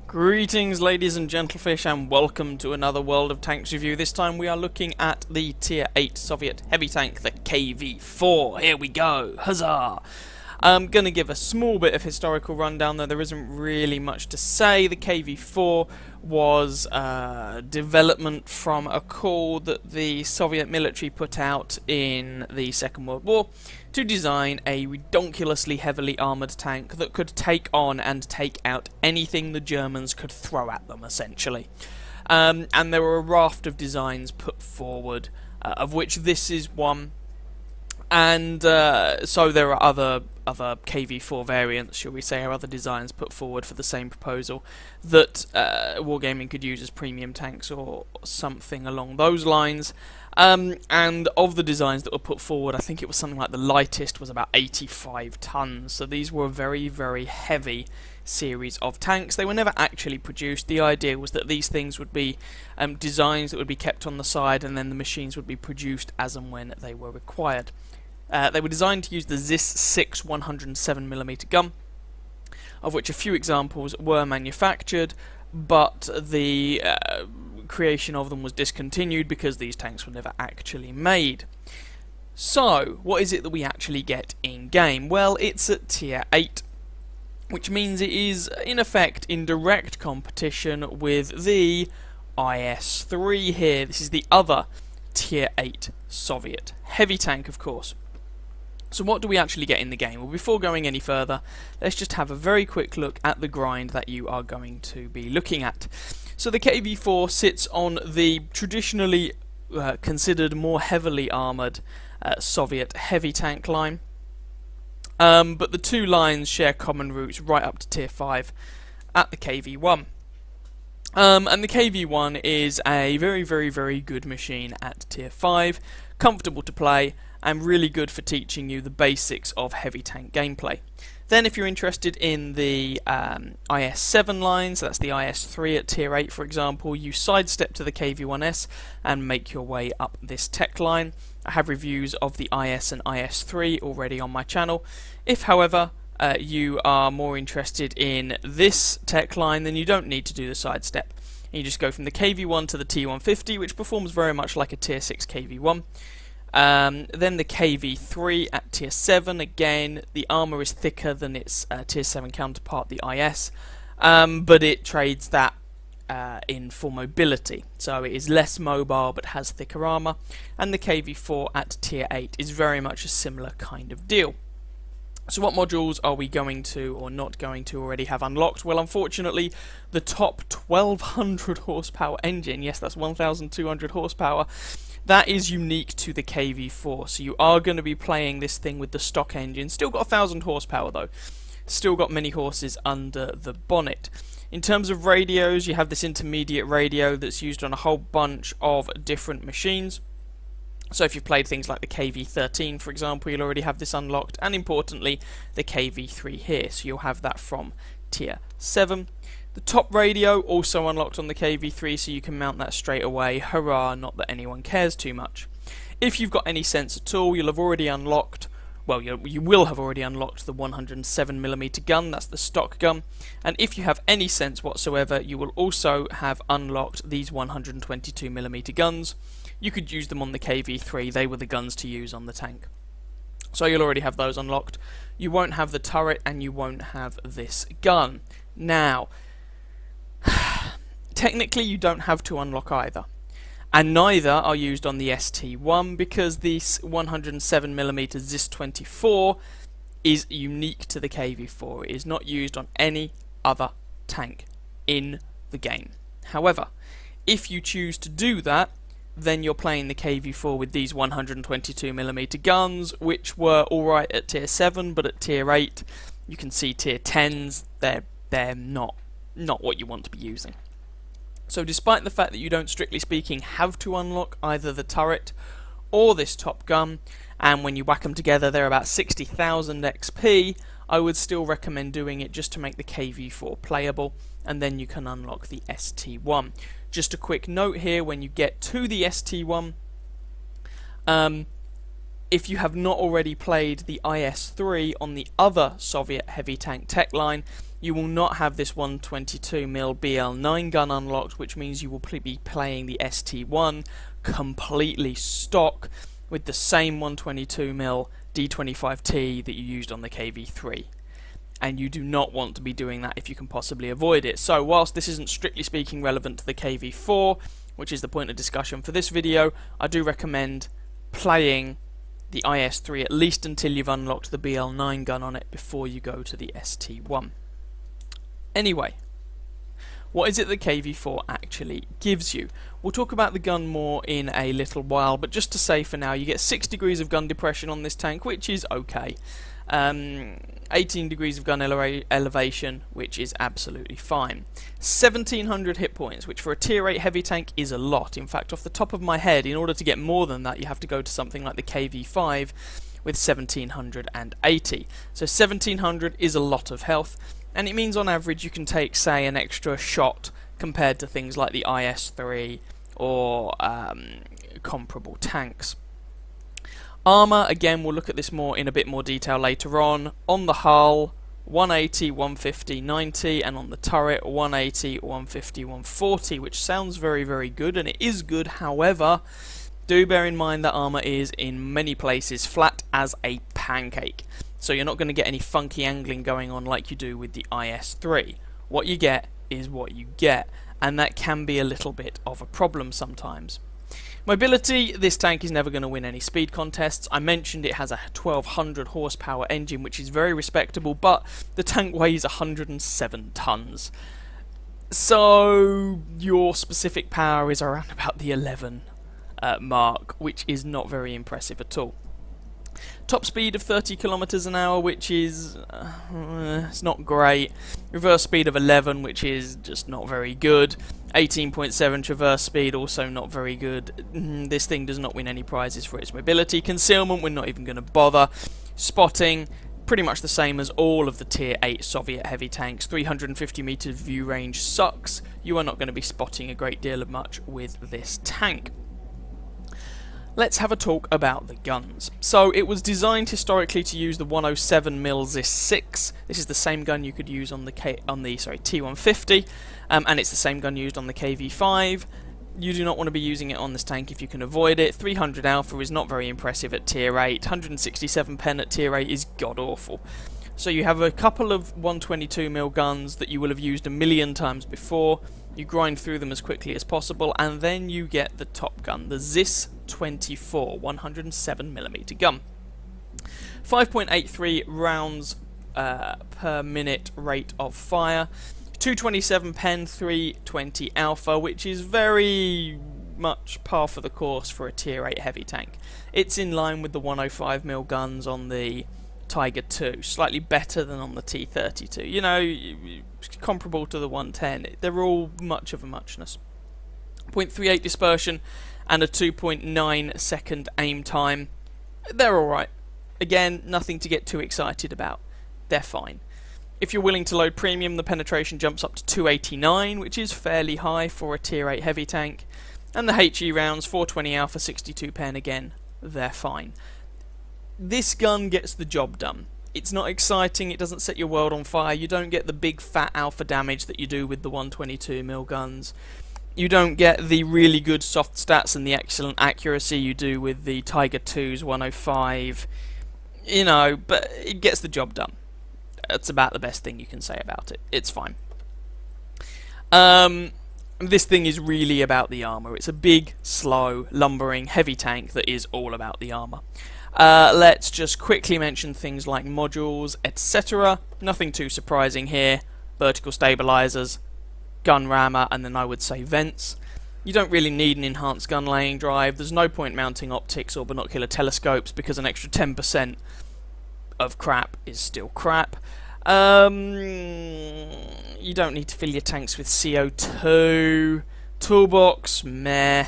Greetings ladies and gentlefish, and welcome to another World of Tanks review. This time we are looking at the Tier 8 Soviet heavy tank, the KV-4. Here we go, huzzah! I'm going to give a small bit of historical rundown, though there isn't really much to say. The KV-4 was development from a call that the Soviet military put out in the Second World War to design a redonkulously heavily armoured tank that could take on and take out anything the Germans could throw at them, essentially. And there were a raft of designs put forward, of which this is one. And so there are other KV-4 variants, shall we say, or other designs put forward for the same proposal that Wargaming could use as premium tanks or something along those lines. And of the designs that were put forward, I think it was something like the lightest was about 85 tons. So these were a very, very heavy series of tanks. They were never actually produced. The idea was that these things would be designs that would be kept on the side, and then the machines would be produced as and when they were required. They were designed to use the ZIS-6 107mm gun, of which a few examples were manufactured, but the creation of them was discontinued because these tanks were never actually made. So, what is it that we actually get in-game? Well, it's at Tier 8, which means it is, in effect, in direct competition with the IS-3 here. This is the other Tier 8 Soviet heavy tank, of course. So what do we actually get in the game? Well, before going any further, let's just have a very quick look at the grind that you are going to be looking at. So the KV-4 sits on the traditionally considered more heavily armoured Soviet heavy tank line. But the two lines share common roots right up to Tier 5 at the KV-1. And the KV-1 is a very, very, very good machine at Tier 5, comfortable to play, and really good for teaching you the basics of heavy tank gameplay. Then if you're interested in the IS-7 lines, that's the IS-3 at Tier 8 for example, you sidestep to the KV-1S and make your way up this tech line. I have reviews of the IS and IS-3 already on my channel. If however you are more interested in this tech line, then you don't need to do the sidestep. You just go from the KV-1 to the T-150, which performs very much like a Tier 6 KV-1. Then the KV-3 at Tier 7, again, the armour is thicker than its Tier 7 counterpart, the IS, but it trades that in for mobility, so it is less mobile but has thicker armour, and the KV-4 at Tier 8 is very much a similar kind of deal. So what modules are we going to, or not going to, already have unlocked? Well, unfortunately, the top 1200 horsepower engine, yes, that's 1200 horsepower, that is unique to the KV-4, so you are going to be playing this thing with the stock engine. Still got 1000 horsepower though, still got many horses under the bonnet. In terms of radios, you have this intermediate radio that's used on a whole bunch of different machines. So if you've played things like the KV-13 for example, you'll already have this unlocked, and importantly the KV-3 here, so you'll have that from Tier 7. The top radio also unlocked on the KV-3, so you can mount that straight away. Hurrah, not that anyone cares too much. If you've got any sense at all, you'll have already unlocked, well, you will have already unlocked the 107mm gun, that's the stock gun. And if you have any sense whatsoever, you will also have unlocked these 122mm guns. You could use them on the KV-3, they were the guns to use on the tank. So you'll already have those unlocked. You won't have the turret, and you won't have this gun. Now, technically you don't have to unlock either, and neither are used on the ST-1 because the 107mm ZIS-24 is unique to the KV-4. It is not used on any other tank in the game. However, if you choose to do that, then you're playing the KV-4 with these 122mm guns, which were alright at Tier 7, but at Tier 8 you can see Tier 10s, they're not what you want to be using. So despite the fact that you don't, strictly speaking, have to unlock either the turret or this top gun, and when you whack them together they're about 60,000 XP, I would still recommend doing it just to make the KV-4 playable, and then you can unlock the ST-1. Just a quick note here, when you get to the ST-1, if you have not already played the IS-3 on the other Soviet heavy tank tech line, you will not have this 122mm BL9 gun unlocked, which means you will be playing the ST1 completely stock with the same 122mm D25T that you used on the KV-3. And you do not want to be doing that if you can possibly avoid it. So whilst this isn't strictly speaking relevant to the KV-4, which is the point of discussion for this video, I do recommend playing the IS-3 at least until you've unlocked the BL9 gun on it before you go to the ST1. Anyway, what is it that KV-4 actually gives you? We'll talk about the gun more in a little while, but just to say for now, you get 6 degrees of gun depression on this tank, which is okay. 18 degrees of gun elevation, which is absolutely fine. 1700 hit points, which for a tier 8 heavy tank is a lot. In fact, off the top of my head, in order to get more than that, you have to go to something like the KV-5 with 1780. So 1700 is a lot of health, and it means on average you can take, say, an extra shot compared to things like the IS-3 or comparable tanks. Armour, again, we'll look at this more in a bit more detail later on. On the hull, 180, 150, 90, and on the turret, 180, 150, 140, which sounds very, very good, and it is good. However, do bear in mind that armour is, in many places, flat as a pancake. So you're not going to get any funky angling going on like you do with the IS-3. What you get is what you get, and that can be a little bit of a problem sometimes. Mobility, this tank is never going to win any speed contests. I mentioned it has a 1200 horsepower engine, which is very respectable, but the tank weighs 107 tons. So your specific power is around about the 11 mark, which is not very impressive at all. Top speed of 30 kilometers an hour, which is it's not great. Reverse speed of 11, which is just not very good. 18.7 traverse speed, also not very good. This thing does not win any prizes for its mobility. Concealment, we're not even going to bother. Spotting, pretty much the same as all of the tier 8 Soviet heavy tanks. 350 meters view range sucks. You are not going to be spotting a great deal of much with this tank. Let's have a talk about the guns. So it was designed historically to use the 107mm ZIS-6. This is the same gun you could use on the T150, and it's the same gun used on the KV-5. You do not want to be using it on this tank if you can avoid it. 300 alpha is not very impressive at tier 8. 167 pen at tier 8 is god awful. So you have a couple of 122mm guns that you will have used a million times before. You grind through them as quickly as possible, and then you get the top gun, the ZIS-24 107mm gun. 5.83 rounds per minute rate of fire. 227 pen, 320 alpha, which is very much par for the course for a tier 8 heavy tank. It's in line with the 105mm guns on the Tiger 2, slightly better than on the T32. You know, comparable to the 110. They're all much of a muchness. 0.38 dispersion and a 2.9 second aim time. They're alright. Again, nothing to get too excited about. They're fine. If you're willing to load premium, the penetration jumps up to 289, which is fairly high for a tier 8 heavy tank. And the HE rounds, 420 alpha, 62 pen, again, they're fine. This gun gets the job done. It's not exciting, it doesn't set your world on fire, you don't get the big fat alpha damage that you do with the 122mm guns. You don't get the really good soft stats and the excellent accuracy you do with the Tiger 2's 105. You know, but it gets the job done. That's about the best thing you can say about it. It's fine. This thing is really about the armor. It's a big, slow, lumbering, heavy tank that is all about the armor. Let's just quickly mention things like modules, etc. Nothing too surprising here. Vertical stabilizers, gun rammer, and then I would say vents. You don't really need an enhanced gun laying drive. There's no point mounting optics or binocular telescopes because an extra 10% of crap is still crap. You don't need to fill your tanks with CO2. Toolbox, meh.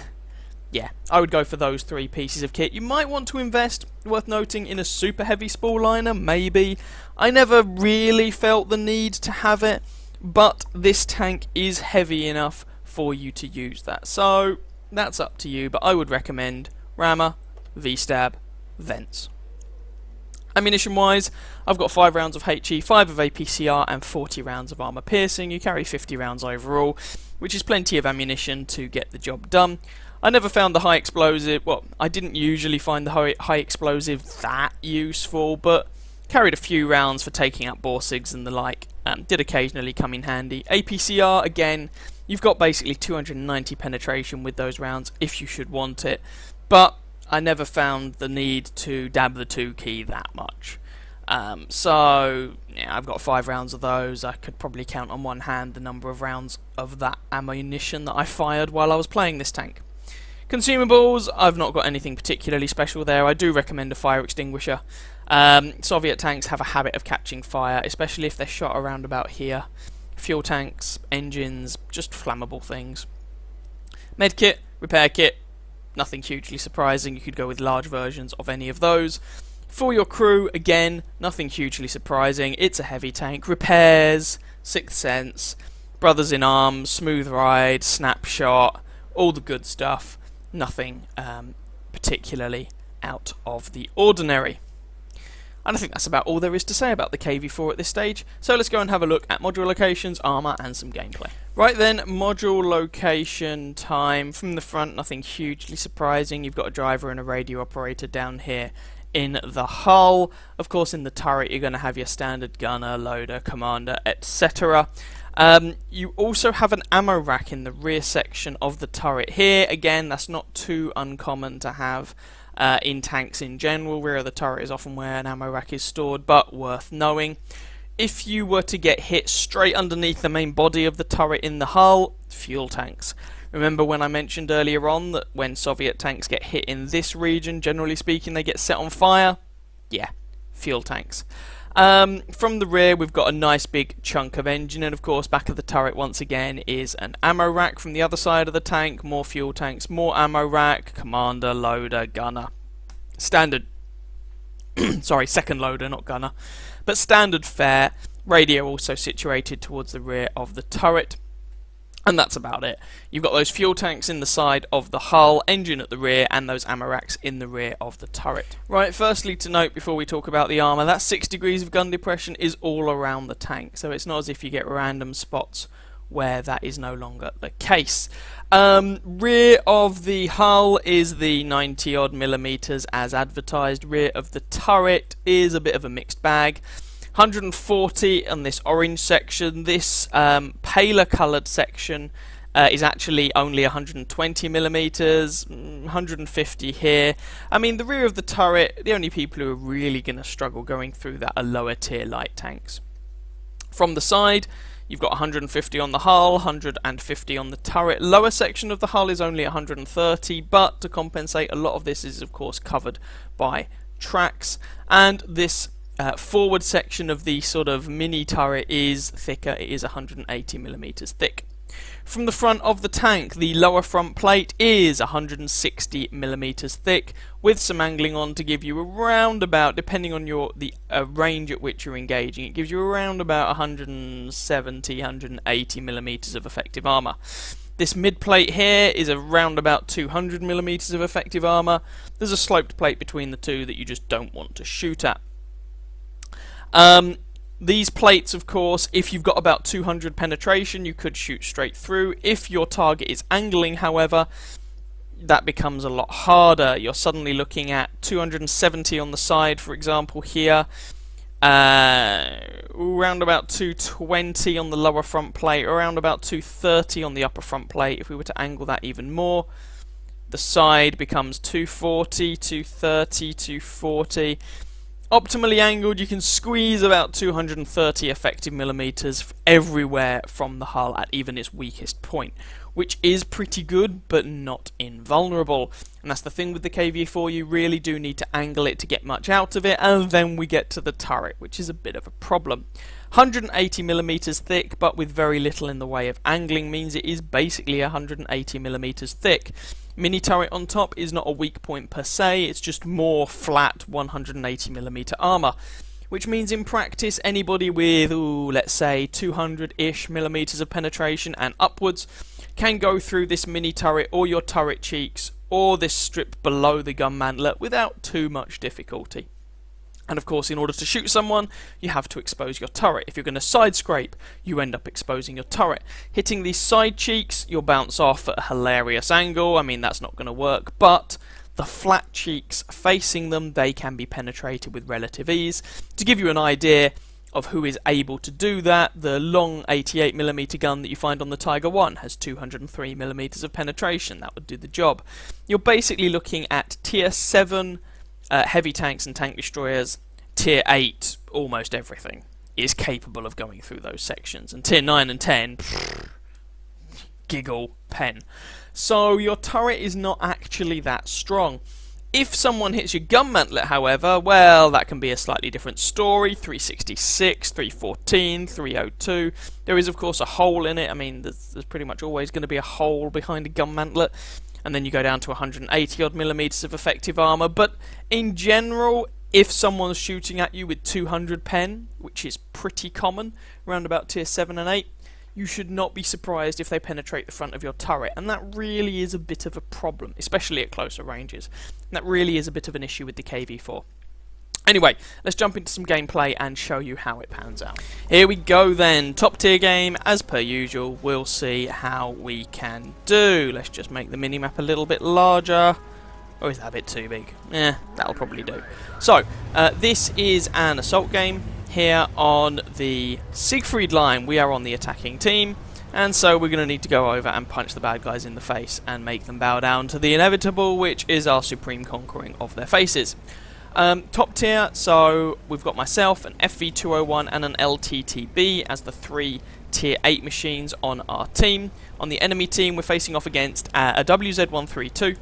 Yeah, I would go for those 3 pieces of kit. You might want to invest, worth noting, in a super heavy spool liner, maybe. I never really felt the need to have it, but this tank is heavy enough for you to use that. So, that's up to you, but I would recommend rammer, V-stab, vents. Ammunition wise, I've got 5 rounds of HE, 5 of APCR and 40 rounds of armour piercing. You carry 50 rounds overall, which is plenty of ammunition to get the job done. I never found the high explosive, well, I didn't usually find the high explosive that useful, but carried a few rounds for taking out Borsigs and the like, did occasionally come in handy. APCR, again, you've got basically 290 penetration with those rounds if you should want it, but I never found the need to dab the 2 key that much. So, yeah, I've got 5 rounds of those. I could probably count on one hand the number of rounds of that ammunition that I fired while I was playing this tank. Consumables, I've not got anything particularly special there. I do recommend a fire extinguisher. Soviet tanks have a habit of catching fire, especially if they're shot around about here. Fuel tanks, engines, just flammable things. Medkit, repair kit, nothing hugely surprising. You could go with large versions of any of those. For your crew, again, nothing hugely surprising. It's a heavy tank. Repairs, Sixth Sense, Brothers in Arms, Smooth Ride, Snapshot, all the good stuff. Nothing particularly out of the ordinary. And I think that's about all there is to say about the KV-4 at this stage, so let's go and have a look at module locations, armour and some gameplay. Right then, module location time. From the front, nothing hugely surprising. You've got a driver and a radio operator down here in the hull. Of course, in the turret you're going to have your standard gunner, loader, commander, etc. You also have an ammo rack in the rear section of the turret here. Again, that's not too uncommon to have in tanks in general. Rear of the turret is often where an ammo rack is stored, but worth knowing. If you were to get hit straight underneath the main body of the turret in the hull, fuel tanks. Remember when I mentioned earlier on that when Soviet tanks get hit in this region, generally speaking, they get set on fire? Yeah, fuel tanks. From the rear, we've got a nice big chunk of engine, and of course, back of the turret once again is an ammo rack. From the other side of the tank, more fuel tanks, more ammo rack, commander, loader, gunner. Standard, sorry, second loader, not gunner, but standard fare. Radio also situated towards the rear of the turret. And that's about it. You've got those fuel tanks in the side of the hull, engine at the rear, and those ammo racks in the rear of the turret. Right, firstly to note before we talk about the armour, that 6 degrees of gun depression is all around the tank, so it's not as if you get random spots where that is no longer the case. Rear of the hull is the 90 odd millimeters as advertised. Rear of the turret is a bit of a mixed bag. 140 on this orange section. This paler coloured section is actually only 120 millimeters, 150 here. I mean, the rear of the turret, the only people who are really going to struggle going through that are lower tier light tanks. From the side, you've got 150 on the hull, 150 on the turret. Lower section of the hull is only 130, but to compensate, a lot of this is of course covered by tracks, and this forward section of the sort of mini turret is thicker. It is 180 millimeters thick. From the front of the tank, the lower front plate is 160 millimeters thick, with some angling on to give you around about, depending on the range at which you're engaging, it gives you around about 170, 180 millimeters of effective armor. This mid plate here is around about 200 millimeters of effective armor. There's a sloped plate between the two that you just don't want to shoot at. These plates, of course, if you've got about 200 penetration, you could shoot straight through. If your target is angling, however, that becomes a lot harder. You're suddenly looking at 270 on the side, for example, here. Around about 220 on the lower front plate, around about 230 on the upper front plate. If we were to angle that even more, the side becomes 240, 230, 240. Optimally angled, you can squeeze about 230 effective millimeters everywhere from the hull at even its weakest point, which is pretty good, but not invulnerable. And that's the thing with the KV-4, you really do need to angle it to get much out of it, and then we get to the turret, which is a bit of a problem. 180 millimeters thick, but with very little in the way of angling, means it is basically 180 millimeters thick. Mini turret on top is not a weak point per se, it's just more flat 180mm armour, which means in practice anybody with, let's say 200-ish millimeters of penetration and upwards can go through this mini turret or your turret cheeks or this strip below the gun mantlet without too much difficulty. And of course, in order to shoot someone, you have to expose your turret. If you're going to side scrape, you end up exposing your turret. Hitting these side cheeks, you'll bounce off at a hilarious angle. I mean, that's not going to work, but the flat cheeks facing them, they can be penetrated with relative ease. To give you an idea of who is able to do that, the long 88mm gun that you find on the Tiger 1 has 203mm of penetration. That would do the job. You're basically looking at tier 7 heavy tanks and tank destroyers. Tier 8, almost everything is capable of going through those sections, and tier 9 and 10, giggle pen. So your turret is not actually that strong. If someone hits your gun mantlet, however, well, that can be a slightly different story. 366, 314, 302. There is, of course, a hole in it. I mean, there's pretty much always going to be a hole behind a gun mantlet. And then you go down to 180 odd millimeters of effective armor. But in general, if someone's shooting at you with 200 pen, which is pretty common around about tier 7 and 8, you should not be surprised if they penetrate the front of your turret. And that really is a bit of a problem, especially at closer ranges. And that really is a bit of an issue with the KV-4. Anyway, let's jump into some gameplay and show you how it pans out. Here we go then, top tier game, as per usual. We'll see how we can do. Let's just make the minimap a little bit larger. Or is that a bit too big? That'll probably do. So, this is an assault game. Here on the Siegfried line, we are on the attacking team. And so we're going to need to go over and punch the bad guys in the face and make them bow down to the inevitable, which is our supreme conquering of their faces. Top tier, so we've got myself, an FV201 and an LTTB as the 3 tier 8 machines on our team. On the enemy team, we're facing off against a WZ132,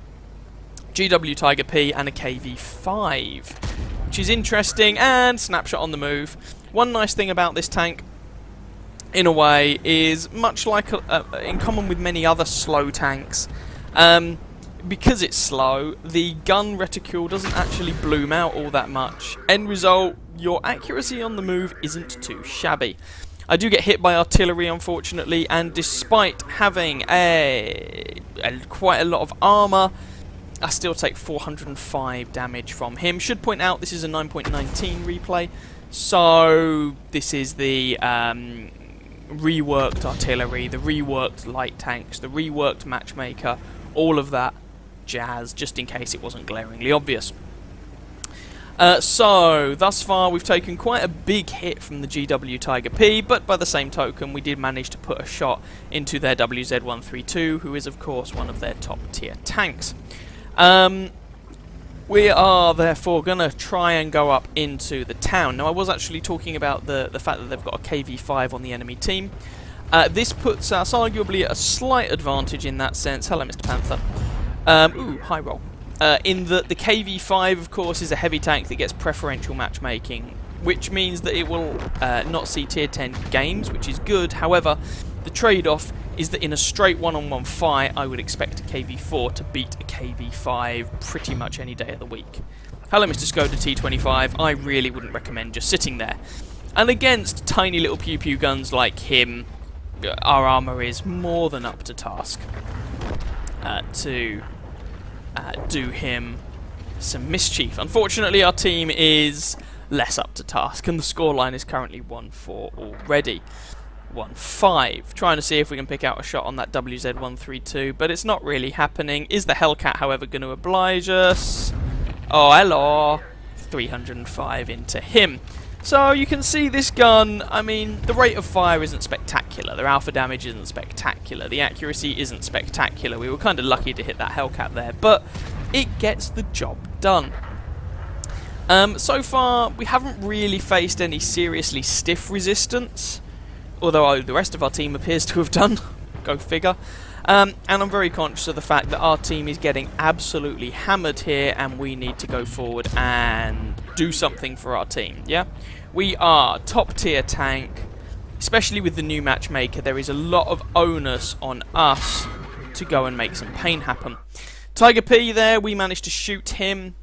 GW Tiger P and a KV-5, which is interesting. And snapshot on the move. One nice thing about this tank, in a way, is much like in common with many other slow tanks, because it's slow, the gun reticule doesn't actually bloom out all that much. End result, your accuracy on the move isn't too shabby. I do get hit by artillery, unfortunately, and despite having quite a lot of armour, I still take 405 damage from him. Should point out this is a 9.19 replay, so this is the reworked artillery, the reworked light tanks, the reworked matchmaker, all of that jazz, just in case it wasn't glaringly obvious. So, thus far we've taken quite a big hit from the GW Tiger P, but by the same token we did manage to put a shot into their WZ132, who is of course one of their top tier tanks. We are therefore going to try and go up into the town. Now I was actually talking about the fact that they've got a KV-5 on the enemy team. This puts us arguably at a slight advantage in that sense. Hello, Mr. Panther. Ooh, high roll. In that the KV-5, of course, is a heavy tank that gets preferential matchmaking, which means that it will not see tier 10 games, which is good. However, the trade-off is that in a straight one-on-one fight, I would expect a KV-4 to beat a KV-5 pretty much any day of the week. Hello, Mr. Skoda T25. I really wouldn't recommend just sitting there. And against tiny little pew-pew guns like him, our armour is more than up to task to do him some mischief. Unfortunately, our team is less up to task, and the scoreline is currently 1-4 already. 1-5. Trying to see if we can pick out a shot on that WZ132, but it's not really happening. Is the Hellcat, however, going to oblige us? Oh, hello. 305 into him. So you can see this gun, I mean, the rate of fire isn't spectacular. Their alpha damage isn't spectacular. The accuracy isn't spectacular. We were kind of lucky to hit that Hellcat there, but it gets the job done. So far, we haven't really faced any seriously stiff resistance, although the rest of our team appears to have done. Go figure. And I'm very conscious of the fact that our team is getting absolutely hammered here, and we need to go forward and do something for our team, yeah? We are top tier tank, especially with the new matchmaker. There is a lot of onus on us to go and make some pain happen. Tiger P there, we managed to shoot him,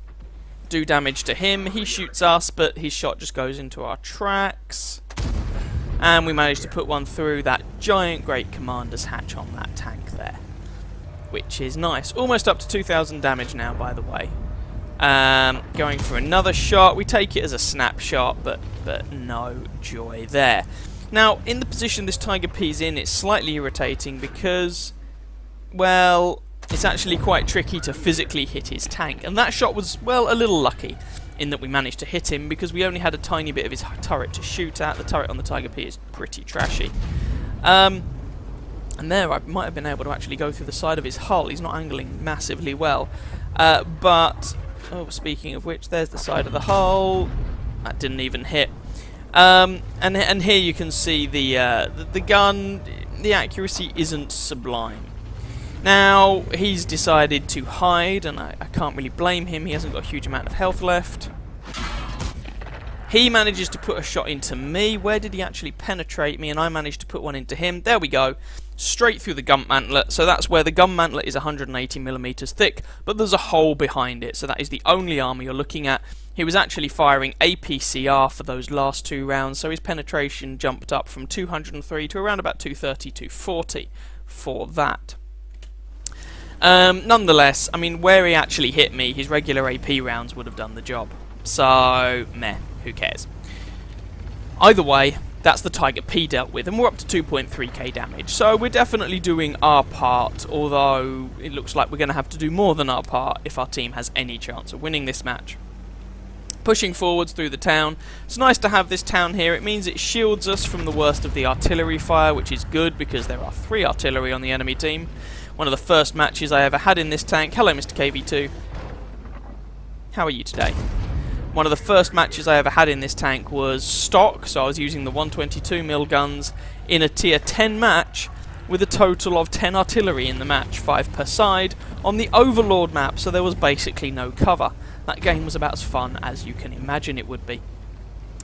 do damage to him. He shoots us, but his shot just goes into our tracks. And we managed to put one through that giant great commander's hatch on that tank there. which is nice. Almost up to 2,000 damage now, by the way. Going for another shot. We take it as a snapshot, but no joy there. Now, in the position this Tiger P's in, it's slightly irritating because, well, it's actually quite tricky to physically hit his tank. And that shot was, well, a little lucky in that we managed to hit him because we only had a tiny bit of his turret to shoot at. The turret on the Tiger P is pretty trashy. And there, I might have been able to actually go through the side of his hull. He's not angling massively well. But, oh, speaking of which, there's the side of the hull. That didn't even hit. And here you can see the gun, the accuracy isn't sublime. Now, he's decided to hide, and I can't really blame him. He hasn't got a huge amount of health left. He manages to put a shot into me. Where did he actually penetrate me? And I managed to put one into him. There we go. Straight through the gun mantlet. So that's where the gun mantlet is 180mm thick, but there's a hole behind it. So that is the only armor you're looking at. He was actually firing APCR for those last 2 rounds, so his penetration jumped up from 203 to around about 230, 240 for that. Nonetheless, I mean, where he actually hit me, his regular AP rounds would have done the job. So, meh, who cares? Either way, that's the Tiger P dealt with, and we're up to 2.3k damage. So we're definitely doing our part, although it looks like we're going to have to do more than our part if our team has any chance of winning this match. Pushing forwards through the town. It's nice to have this town here. It means it shields us from the worst of the artillery fire, which is good because there are 3 artillery on the enemy team. One of the first matches I ever had in this tank. Hello, Mr. KV-4. How are you today? One of the first matches I ever had in this tank was stock, so I was using the 122mm guns in a tier 10 match with a total of 10 artillery in the match, 5 per side, on the Overlord map, so there was basically no cover. That game was about as fun as you can imagine it would be.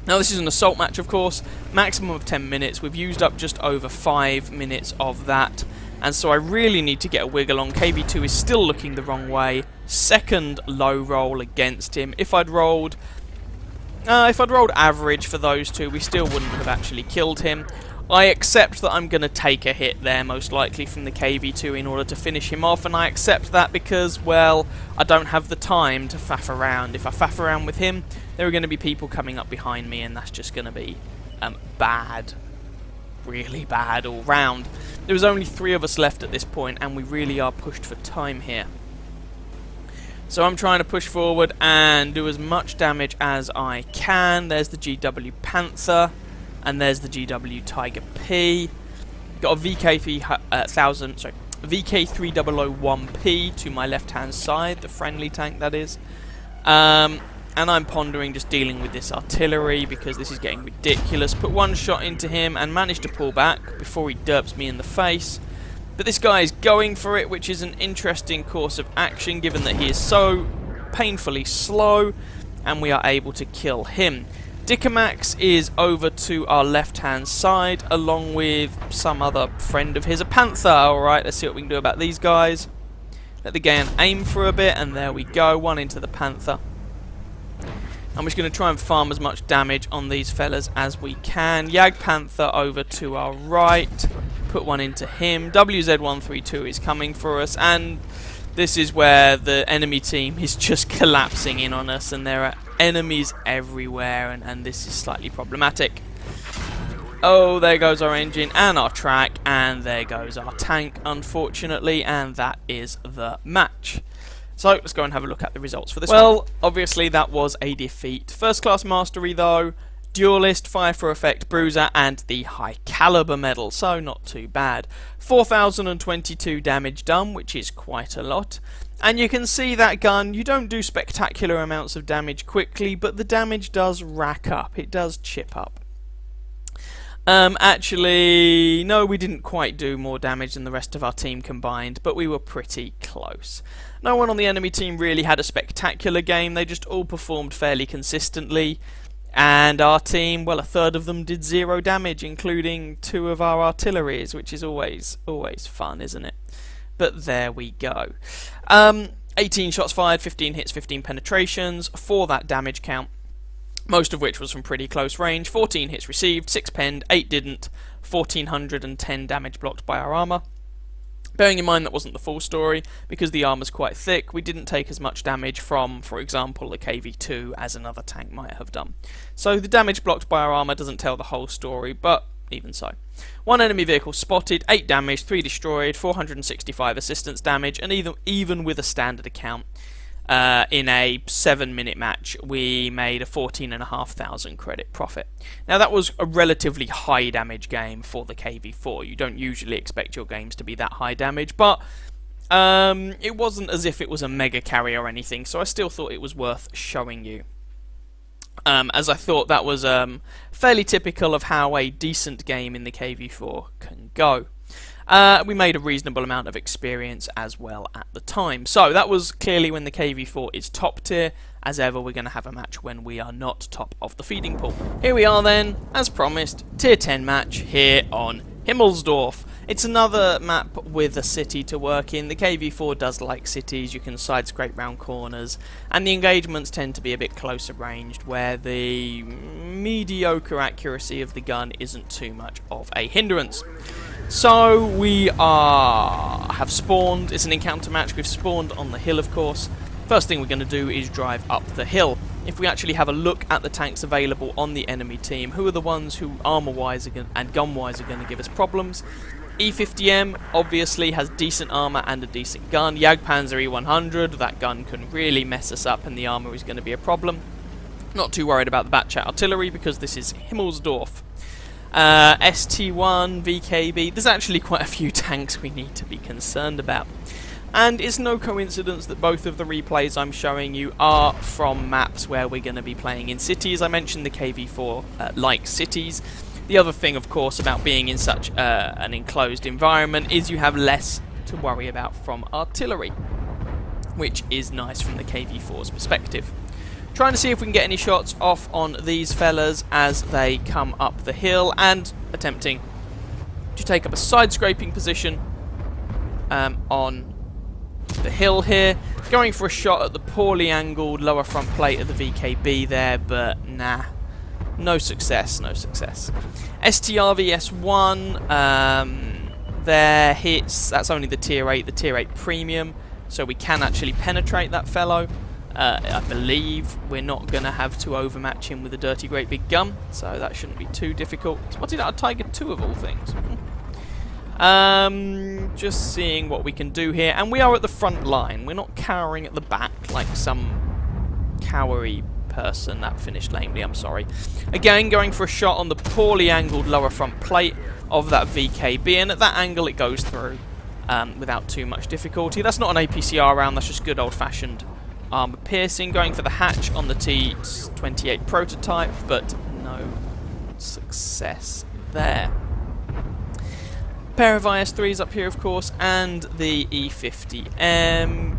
Now this is an assault match, of course, maximum of 10 minutes. We've used up just over 5 minutes of that, and so I really need to get a wiggle on. KV-4 is still looking the wrong way. Second low roll against him. If I'd rolled average for those two, we still wouldn't have actually killed him. I accept that I'm going to take a hit there, most likely from the KV-4 in order to finish him off, and I accept that because, well, I don't have the time to faff around. If I faff around with him, there are going to be people coming up behind me, and that's just going to be bad. Really bad all round. There was only 3 of us left at this point, and we really are pushed for time here. So I'm trying to push forward and do as much damage as I can. There's the GW Panther. And there's the GW Tiger P. Got a VK3001P to my left-hand side, the friendly tank that is. And I'm pondering just dealing with this artillery because this is getting ridiculous. Put 1 shot into him and managed to pull back before he derps me in the face. But this guy is going for it, which is an interesting course of action given that he is so painfully slow, and we are able to kill him. Dicamax is over to our left-hand side, along with some other friend of his, a Panther. Alright, let's see what we can do about these guys. Let the game aim for a bit, and there we go, 1 into the Panther. I'm just going to try and farm as much damage on these fellas as we can. Yag Panther over to our right, put 1 into him. WZ132 is coming for us, and this is where the enemy team is just collapsing in on us, and there are enemies everywhere, and this is slightly problematic. Oh, there goes our engine and our track, and there goes our tank, unfortunately, and that is the match. So, let's go and have a look at the results for this one. Well, obviously that was a defeat. First class mastery though, Duelist, Fire for Effect, Bruiser, and the High Caliber medal, so not too bad. 4,022 damage done, which is quite a lot. And you can see that gun, you don't do spectacular amounts of damage quickly, but the damage does rack up, it does chip up. Actually, no, we didn't quite do more damage than the rest of our team combined, but we were pretty close. No one on the enemy team really had a spectacular game, they just all performed fairly consistently. And our team, well, a third of them did 0 damage, including 2 of our artilleries, which is always fun, isn't it? But there we go. 18 shots fired, 15 hits, 15 penetrations for that damage count, most of which was from pretty close range. 14 hits received, 6 penned, 8 didn't, 1,410 damage blocked by our armour. Bearing in mind that wasn't the full story, because the armour's quite thick, we didn't take as much damage from, for example, the KV-2 as another tank might have done. So the damage blocked by our armour doesn't tell the whole story, but even so. 1 enemy vehicle spotted, 8 damage, 3 destroyed, 465 assistance damage, and even with a standard account, in a 7-minute match, we made a 14,500 credit profit. Now that was a relatively high damage game for the KV-4. You don't usually expect your games to be that high damage, but it wasn't as if it was a mega carry or anything, so I still thought it was worth showing you. As I thought that was fairly typical of how a decent game in the KV-4 can go. We made a reasonable amount of experience as well at the time. So that was clearly when the KV-4 is top tier. As ever, we're going to have a match when we are not top of the feeding pool. Here we are then, as promised, tier 10 match here on Himmelsdorf. It's another map with a city to work in. The KV-4 does like cities, you can side scrape round corners, and the engagements tend to be a bit closer ranged, where the mediocre accuracy of the gun isn't too much of a hindrance. So we have spawned. It's an encounter match. We've spawned on the hill, of course. First thing we're going to do is drive up the hill. If we actually have a look at the tanks available on the enemy team, who are the ones who armor-wise and gun-wise are going to give us problems? E50M obviously has decent armor and a decent gun. Jagdpanzer E100, that gun can really mess us up and the armor is going to be a problem. Not too worried about the Batchat artillery because this is Himmelsdorf. ST1, VKB, there's actually quite a few tanks we need to be concerned about. And it's no coincidence that both of the replays I'm showing you are from maps where we're going to be playing in cities. I mentioned the KV-4 like cities. The other thing, of course, about being in such an enclosed environment is you have less to worry about from artillery, which is nice from the KV-4's perspective. Trying to see if we can get any shots off on these fellas as they come up the hill, and attempting to take up a side scraping position on the hill here. Going for a shot at the poorly angled lower front plate of the VKB there, but nah. No success, no success. STRV S1, their hits, that's only the tier 8 premium, so we can actually penetrate that fellow. I believe we're not going to have to overmatch him with a dirty great big gun, so that shouldn't be too difficult. Spotted out a Tiger 2 of all things. Just seeing what we can do here, and we are at the front line. We're not cowering at the back like some cowery person. That finished lamely, I'm sorry. Again, going for a shot on the poorly angled lower front plate of that VKB, and at that angle it goes through without too much difficulty. That's not an APCR round, that's just good old-fashioned armor piercing. Going for the hatch on the T28 prototype, but no success there. Pair of IS-3s up here, of course, and the E50M.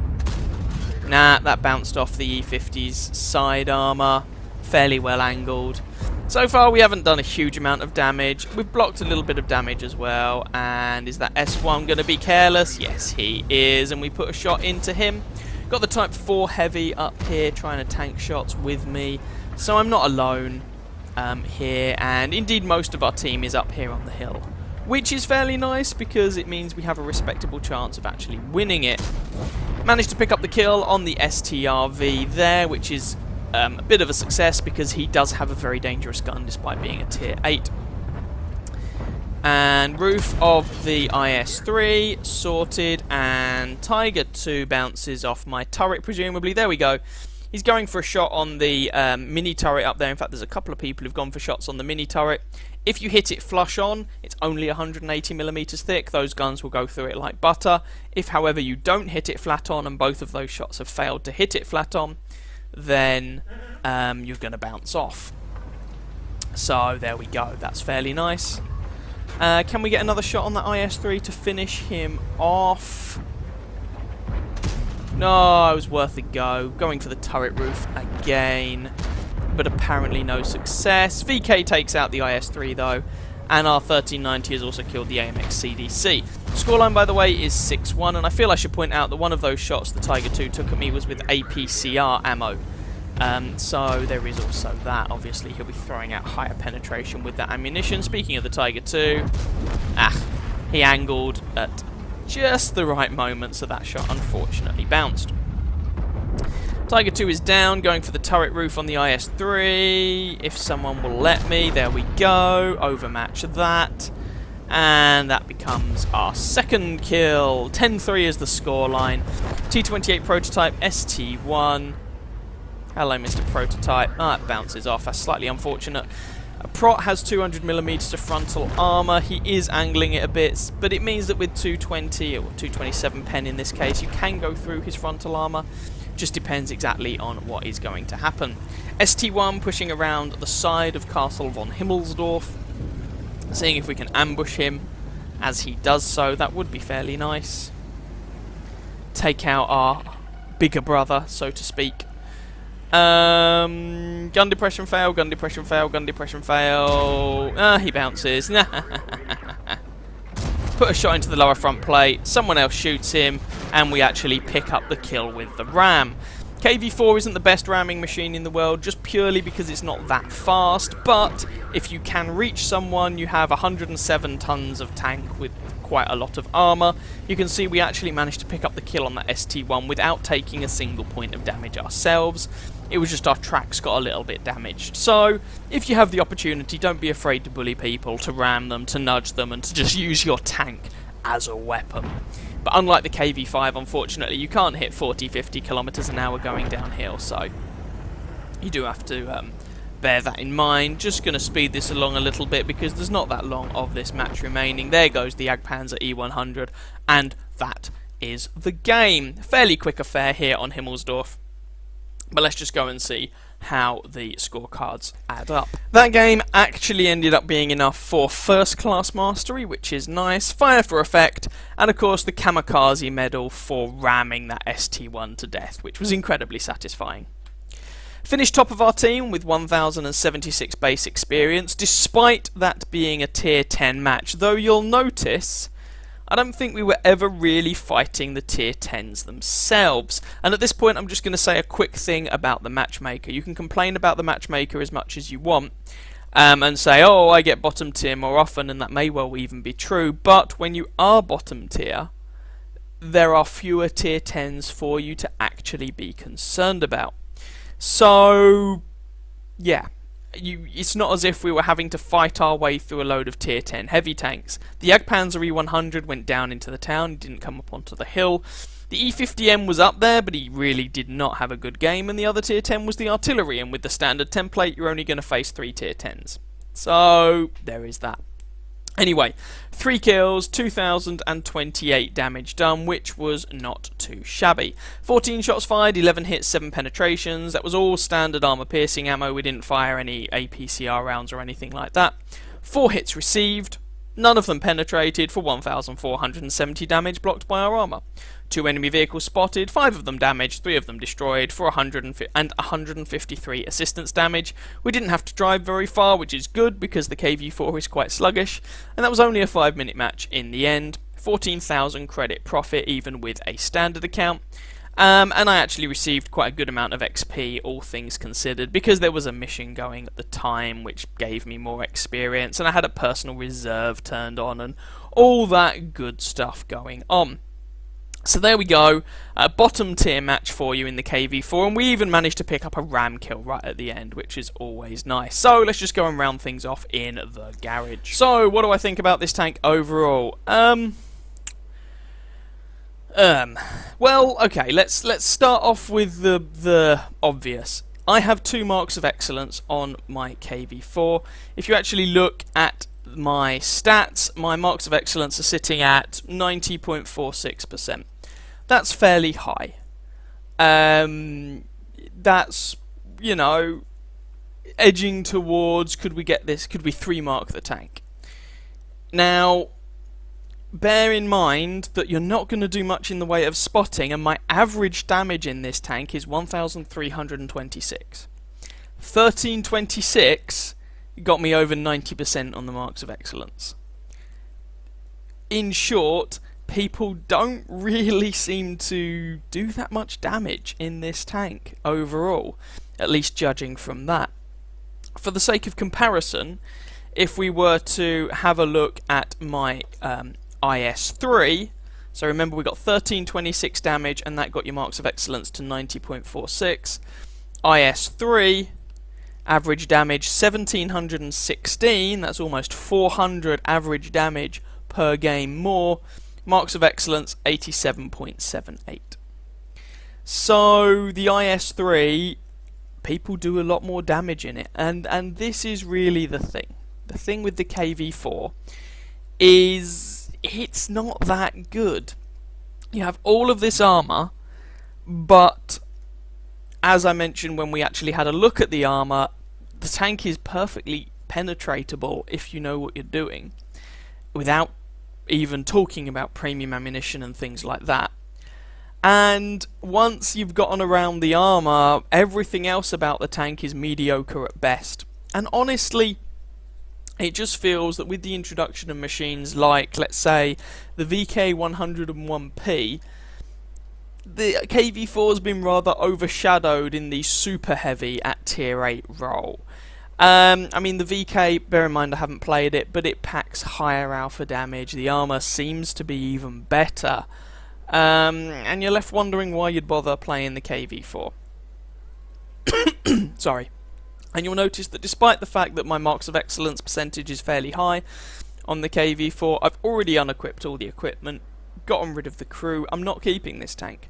Nah, that bounced off the E50's side armor, fairly well angled. So far we haven't done a huge amount of damage. We've blocked a little bit of damage as well, and is that S1 going to be careless? Yes, he is, and we put a shot into him. Got the Type 4 Heavy up here trying to tank shots with me, so I'm not alone here, and indeed most of our team is up here on the hill, which is fairly nice because it means we have a respectable chance of actually winning it. Managed to pick up the kill on the STRV there, which is a bit of a success because he does have a very dangerous gun despite being a tier 8. And roof of the IS-3 sorted, and Tiger 2 bounces off my turret presumably. There we go. He's going for a shot on the mini turret up there. In fact, there's a couple of people who've gone for shots on the mini turret. If you hit it flush on, it's only 180mm thick. Those guns will go through it like butter. If, however, you don't hit it flat on and both of those shots have failed to hit it flat on, then you're going to bounce off. So there we go. That's fairly nice. Can we get another shot on that IS-3 to finish him off? No, it was worth a go. Going for the turret roof again, but apparently no success. VK takes out the IS-3 though, and our 1390 has also killed the AMX CDC. Scoreline, by the way, is 6-1, and I feel I should point out that one of those shots the Tiger 2 took at me was with APCR ammo. So there is also that. Obviously, he'll be throwing out higher penetration with that ammunition. Speaking of the Tiger 2, he angled at just the right moment, so that shot unfortunately bounced. Tiger 2 is down, going for the turret roof on the IS-3. If someone will let me, there we go. Overmatch that. And that becomes our second kill. 10-3 is the scoreline. T-28 prototype, ST-1. Hello, Mr. Prototype. Ah, it bounces off. That's slightly unfortunate. Prot has 200mm of frontal armour. He is angling it a bit, but it means that with 220, or 227 pen in this case, you can go through his frontal armour. Just depends exactly on what is going to happen. ST-1 pushing around the side of Castle von Himmelsdorf, seeing if we can ambush him. As he does so, that would be fairly nice. Take out our bigger brother, so to speak. Gun depression fail, gun depression fail, gun depression fail. Ah, he bounces. Put a shot into the lower front plate, someone else shoots him, and we actually pick up the kill with the ram. KV-4 isn't the best ramming machine in the world, just purely because it's not that fast, but if you can reach someone, you have 107 tons of tank with quite a lot of armour. You can see we actually managed to pick up the kill on that ST-1 without taking a single point of damage ourselves. It was just our tracks got a little bit damaged. So, if you have the opportunity, don't be afraid to bully people, to ram them, to nudge them, and to just use your tank as a weapon. But unlike the KV-5, unfortunately, you can't hit 40-50 kilometers an hour going downhill, so you do have to bear that in mind. Just going to speed this along a little bit because there's not that long of this match remaining. There goes the Jagdpanzer E100, and that is the game. Fairly quick affair here on Himmelsdorf. But let's just go and see how the scorecards add up. That game actually ended up being enough for first class mastery, which is nice, fire for effect, and of course the kamikaze medal for ramming that ST-1 to death, which was incredibly satisfying. Finished top of our team with 1076 base experience, despite that being a tier 10 match, though you'll notice I don't think we were ever really fighting the tier 10s themselves. And at this point I'm just going to say a quick thing about the matchmaker. You can complain about the matchmaker as much as you want and say, oh, I get bottom tier more often, and that may well even be true, but when you are bottom tier, there are fewer tier 10s for you to actually be concerned about. So, yeah. It's not as if we were having to fight our way through a load of tier 10 heavy tanks. The Jagdpanzer E100 went down into the town, he didn't come up onto the hill. The E50M was up there, but he really did not have a good game, and the other tier 10 was the artillery, and with the standard template you're only going to face 3 tier 10s. So, there is that. Anyway, 3 kills, 2,028 damage done, which was not too shabby. 14 shots fired, 11 hits, 7 penetrations. That was all standard armor-piercing ammo. We didn't fire any APCR rounds or anything like that. 4 hits received, none of them penetrated, for 1,470 damage blocked by our armor. 2 enemy vehicles spotted, 5 of them damaged, 3 of them destroyed, for 153 assistance damage. We didn't have to drive very far, which is good because the KV-4 is quite sluggish, and that was only a 5-minute match in the end. 14,000 credit profit even with a standard account. And I actually received quite a good amount of XP, all things considered, because there was a mission going at the time which gave me more experience, and I had a personal reserve turned on, and all that good stuff going on. So there we go, a bottom tier match for you in the KV-4, and we even managed to pick up a ram kill right at the end, which is always nice. So let's just go and round things off in the garage. So what do I think about this tank overall? Well, okay, let's start off with the obvious. I have 2 marks of excellence on my KV-4. If you actually look at my stats, my marks of excellence are sitting at 90.46%. That's fairly high. That's, you know, edging towards, could we get this, could we 3-mark the tank? Now, bear in mind that you're not going to do much in the way of spotting, and my average damage in this tank is 1,326. 1326 got me over 90% on the marks of excellence. In short, people don't really seem to do that much damage in this tank overall, at least judging from that. For the sake of comparison, if we were to have a look at my IS-3, So remember, we got 1326 damage, and that got your marks of excellence to 90.46. IS-3, average damage 1716, that's almost 400 average damage per game more. Marks of excellence 87.78. So the IS-3, people do a lot more damage in it, and this is really the thing. The thing with the KV-4 is it's not that good. You have all of this armor, but as I mentioned when we actually had a look at the armor, the tank is perfectly penetratable if you know what you're doing, without even talking about premium ammunition and things like that. And once you've gotten around the armor, everything else about the tank is mediocre at best. And honestly, it just feels that with the introduction of machines like, let's say, the VK101P, the KV-4 has been rather overshadowed in the super heavy at tier 8 role. I mean, the VK, bear in mind I haven't played it, but it packs higher alpha damage. The armor seems to be even better. And you're left wondering why you'd bother playing the KV-4. Sorry. And you'll notice that despite the fact that my marks of excellence percentage is fairly high on the KV-4, I've already unequipped all the equipment, gotten rid of the crew. I'm not keeping this tank.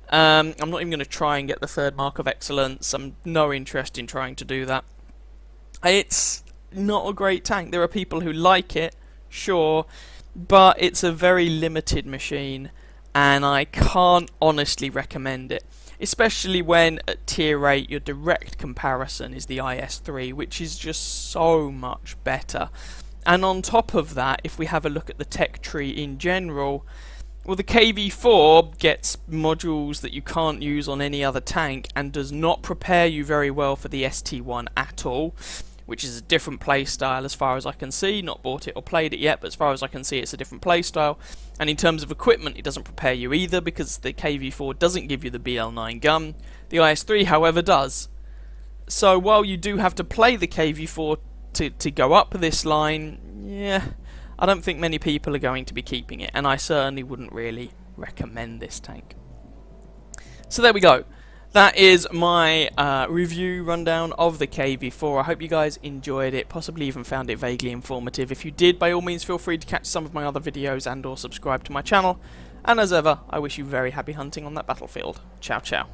I'm not even going to try and get the third mark of excellence. I'm no interest in trying to do that. It's not a great tank. There are people who like it, sure, but it's a very limited machine, and I can't honestly recommend it. Especially when at tier 8 your direct comparison is the IS-3, which is just so much better. And on top of that, if we have a look at the tech tree in general, well, the KV-4 gets modules that you can't use on any other tank and does not prepare you very well for the ST1 at all, which is a different playstyle as far as I can see. Not bought it or played it yet, but as far as I can see, it's a different playstyle. And in terms of equipment, it doesn't prepare you either, because the KV-4 doesn't give you the BL9 gun. The IS-3, however, does. So while you do have to play the KV-4 to go up this line, yeah, I don't think many people are going to be keeping it, and I certainly wouldn't really recommend this tank. So there we go. That is my review rundown of the KV-4. I hope you guys enjoyed it, possibly even found it vaguely informative. If you did, by all means feel free to catch some of my other videos and or subscribe to my channel. And as ever, I wish you very happy hunting on that battlefield. Ciao ciao.